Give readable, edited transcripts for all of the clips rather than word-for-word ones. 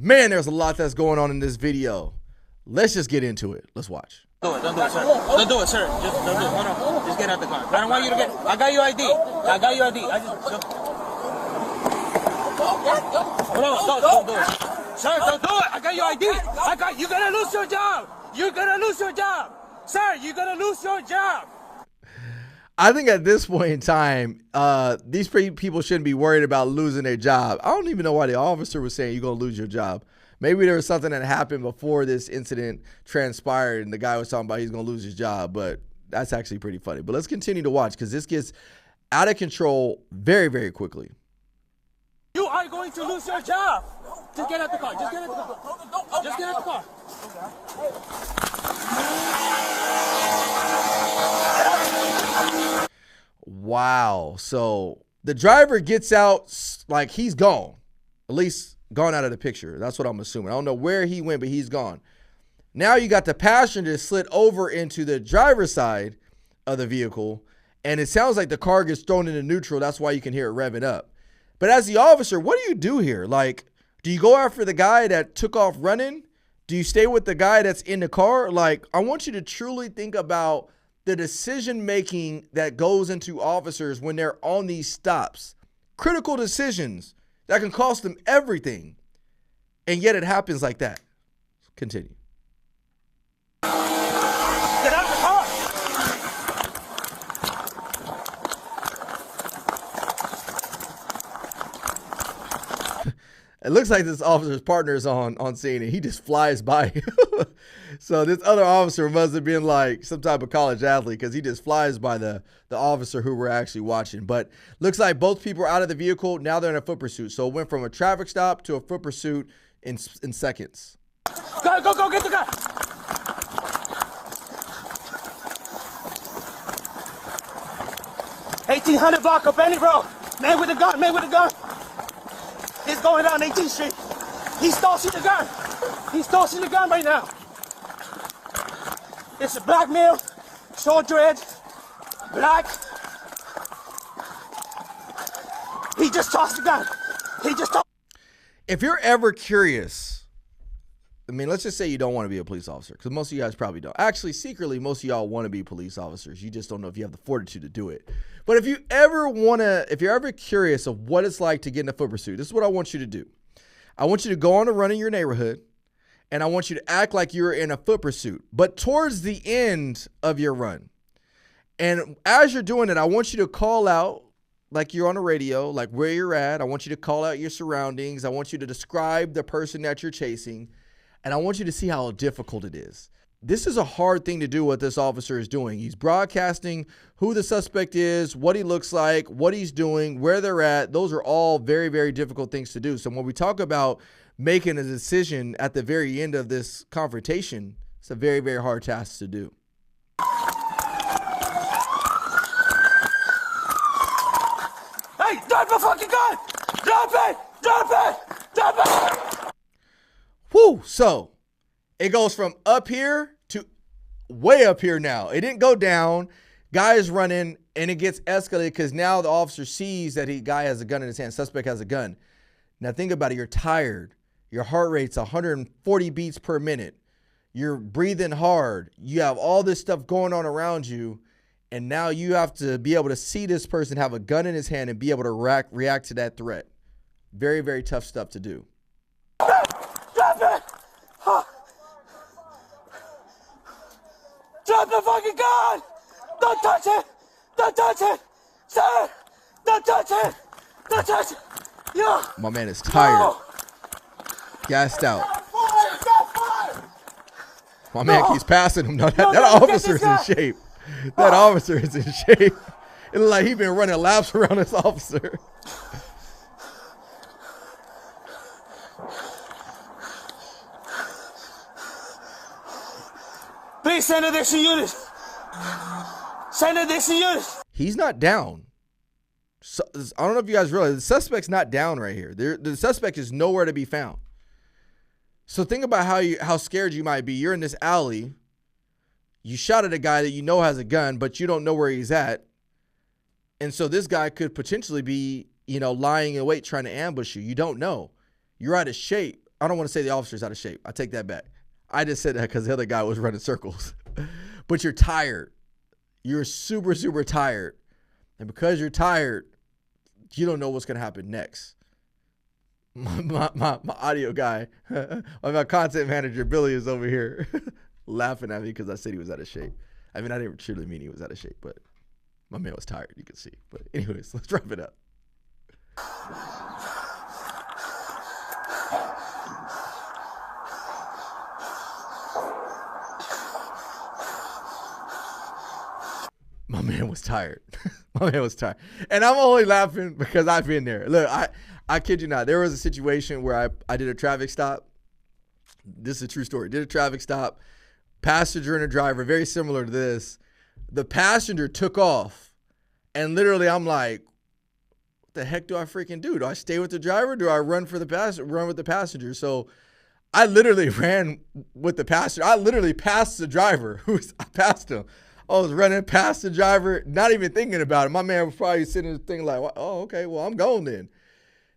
Man, there's a lot that's going on in this video. Let's just get into it. Let's watch. Don't do it, sir. Don't do it, sir. Just don't do it. Hold on. Just get out the car. I don't want you to get. I got your ID. I got your ID. Hold on. Don't do it. Sir, don't do it. I got your ID. You're gonna lose your job. You're gonna lose your job. Sir, you're gonna lose your job. I think at this point in time, these people shouldn't be worried about losing their job. I don't even know why the officer was saying you're going to lose your job. Maybe there was something that happened before this incident transpired and the guy was talking about he's going to lose his job, but that's actually pretty funny. But let's continue to watch because this gets out of control very, very quickly. You are going to lose your job. Just get out the car. Just get out the car. Just get out the car. Wow. So the driver gets out like he's gone, at least gone out of the picture. That's what I'm assuming. I don't know where he went, but he's gone. Now you got the passenger slid over into the driver's side of the vehicle, and it sounds like the car gets thrown into neutral. That's why you can hear it revving up. But as the officer, what do you do here? Like, do you go after the guy that took off running? Do you stay with the guy that's in the car? Like, I want you to truly think about the decision-making that goes into officers when they're on these stops. Critical decisions that can cost them everything. And yet it happens like that. Continue. Get out of the car. It looks like this officer's partner is on scene and he just flies by. So this other officer must have been like some type of college athlete because he just flies by the officer who we're actually watching. But looks like both people are out of the vehicle. Now they're in a foot pursuit. So it went from a traffic stop to a foot pursuit in seconds. Go, get the guy. $1,800 block of Benny Road. Man with a gun. He's going down 18th Street. He's tossing the gun right now. It's a black male, short dread, black. He just tossed the gun. If you're ever curious, I mean, let's just say you don't want to be a police officer, because most of you guys probably don't. Actually, secretly, most of y'all want to be police officers. You just don't know if you have the fortitude to do it. But if you're ever curious of what it's like to get in a foot pursuit, this is what I want you to do. I want you to go on a run in your neighborhood, and I want you to act like you're in a foot pursuit, but towards the end of your run. And as you're doing it, I want you to call out, like you're on the radio, like where you're at. I want you to call out your surroundings. I want you to describe the person that you're chasing, and I want you to see how difficult it is. This is a hard thing to do what this officer is doing. He's broadcasting who the suspect is, what he looks like, what he's doing, where they're at. Those are all very, very difficult things to do. So when we talk about making a decision at the very end of this confrontation, it's a very, very hard task to do. Hey, drop the fucking gun! Drop it! Whew, so it goes from up here to way up here now. It didn't go down. Guy is running, and it gets escalated because now the officer sees that guy has a gun in his hand. Suspect has a gun. Now think about it. You're tired. Your heart rate's 140 beats per minute. You're breathing hard. You have all this stuff going on around you, and now you have to be able to see this person have a gun in his hand and be able to react to that threat. Very, very tough stuff to do. Drop it! Drop the fucking gun! Don't touch it! Don't touch it! Sir! Don't touch it! Don't touch it! Yo! My man is tired. Gassed out. My man keeps passing him. No, that officer is in shape. That officer is in shape. It looks like he's been running laps around this officer. Please send a Dixie unit. Send a Dixie unit. He's not down. So, I don't know if you guys realize the suspect's not down right here. The suspect is nowhere to be found. So think about how scared you might be. You're in this alley. You shot at a guy that you know has a gun, but you don't know where he's at. And so this guy could potentially be, lying in wait trying to ambush you. You don't know. You're out of shape. I don't want to say the officer's out of shape. I take that back. I just said that because the other guy was running circles. But you're tired. You're super, super tired. And because you're tired, you don't know what's going to happen next. My audio guy, my content manager, Billy, is over here laughing at me because I said he was out of shape. I mean, I didn't truly mean he was out of shape, but my man was tired, you can see. But anyways, let's wrap it up. My man was tired. My man was tired. And I'm only laughing because I've been there. Look, I kid you not. There was a situation where I did a traffic stop. This is a true story. Did a traffic stop. Passenger and a driver, very similar to this. The passenger took off. And literally I'm like, what the heck do I freaking do? Do I stay with the driver? Do I run with the passenger? So I literally ran with the passenger. I literally passed the driver. I passed him. I was running past the driver, not even thinking about it. My man was probably sitting there thinking like, oh, okay, well, I'm going then.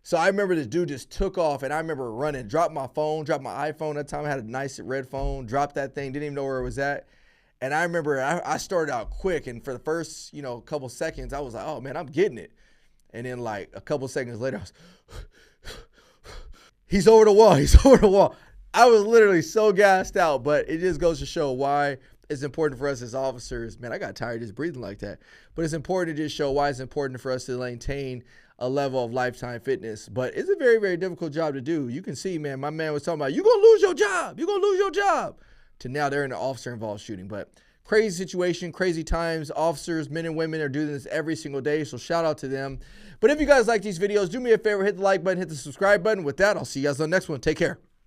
So I remember this dude just took off, and I remember running, dropped my iPhone. That time I had a nice red phone, dropped that thing, didn't even know where it was at. And I remember I started out quick, and for the first, couple seconds, I was like, oh, man, I'm getting it. And then like a couple seconds later, I was, he's over the wall. I was literally so gassed out, but it just goes to show why it's important for us as officers. Man, I got tired just breathing like that. But it's important to just show why it's important for us to maintain a level of lifetime fitness. But it's a very, very difficult job to do. You can see, man, my man was talking about, you're going to lose your job. You're going to lose your job. To now they're in an officer-involved shooting. But crazy situation, crazy times. Officers, men and women are doing this every single day. So shout out to them. But if you guys like these videos, do me a favor, hit the like button, hit the subscribe button. With that, I'll see you guys on the next one. Take care.